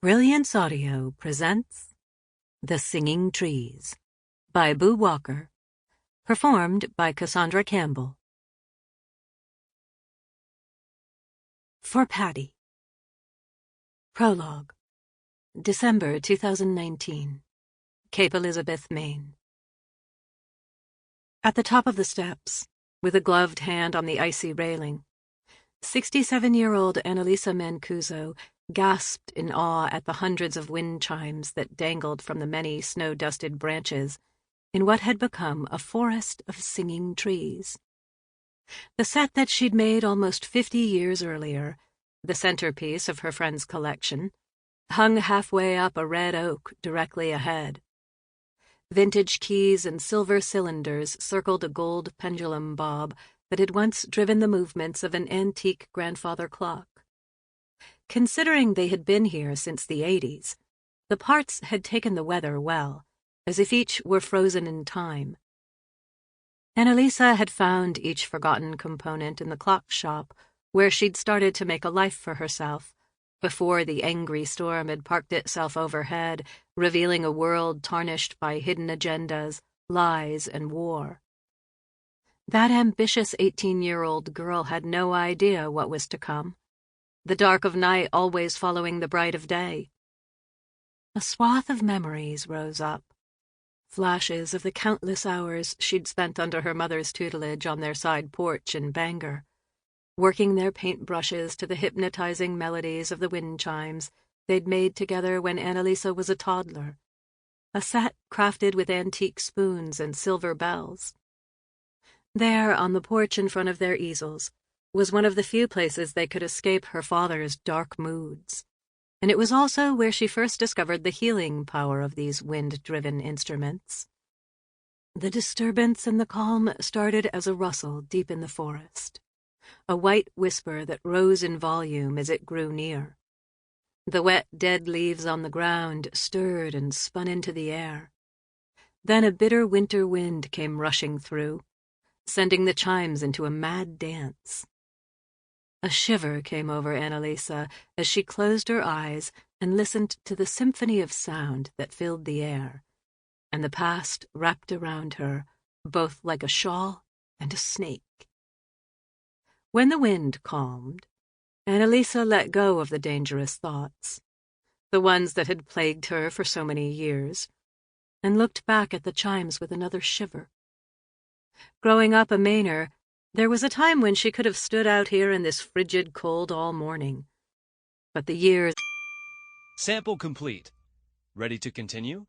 Brilliance Audio presents The Singing Trees by Boo Walker, performed by Cassandra Campbell. For Patty. Prologue. December 2019. Cape Elizabeth, Maine. At the top of the steps, with a gloved hand on the icy railing, 67-year-old Annalisa Mancuso gasped in awe at the hundreds of wind chimes that dangled from the many snow-dusted branches in what had become a forest of singing trees. The set that she'd made almost 50 years earlier, the centerpiece of her friend's collection, hung halfway up a red oak directly ahead. Vintage keys and silver cylinders circled a gold pendulum bob that had once driven the movements of an antique grandfather clock. Considering they had been here since the 80s, the parts had taken the weather well, as if each were frozen in time. Annalisa had found each forgotten component in the clock shop where she'd started to make a life for herself, before the angry storm had parked itself overhead, revealing a world tarnished by hidden agendas, lies, and war. That ambitious 18-year-old girl had no idea what was to come. The dark of night always following the bright of day. A swath of memories rose up, flashes of the countless hours she'd spent under her mother's tutelage on their side porch in Bangor, working their paintbrushes to the hypnotizing melodies of the wind chimes they'd made together when Annalisa was a toddler, a set crafted with antique spoons and silver bells. There, on the porch in front of their easels, was one of the few places they could escape her father's dark moods, and it was also where she first discovered the healing power of these wind-driven instruments. The disturbance and the calm started as a rustle deep in the forest, a white whisper that rose in volume as it grew near. The wet, dead leaves on the ground stirred and spun into the air. Then a bitter winter wind came rushing through, sending the chimes into a mad dance. A shiver came over Annalisa as she closed her eyes and listened to the symphony of sound that filled the air, and the past wrapped around her, both like a shawl and a snake. When the wind calmed, Annalisa let go of the dangerous thoughts, the ones that had plagued her for so many years, and looked back at the chimes with another shiver. Growing up a Mainer, there was a time when she could have stood out here in this frigid cold all morning. But the years... Sample complete. Ready to continue?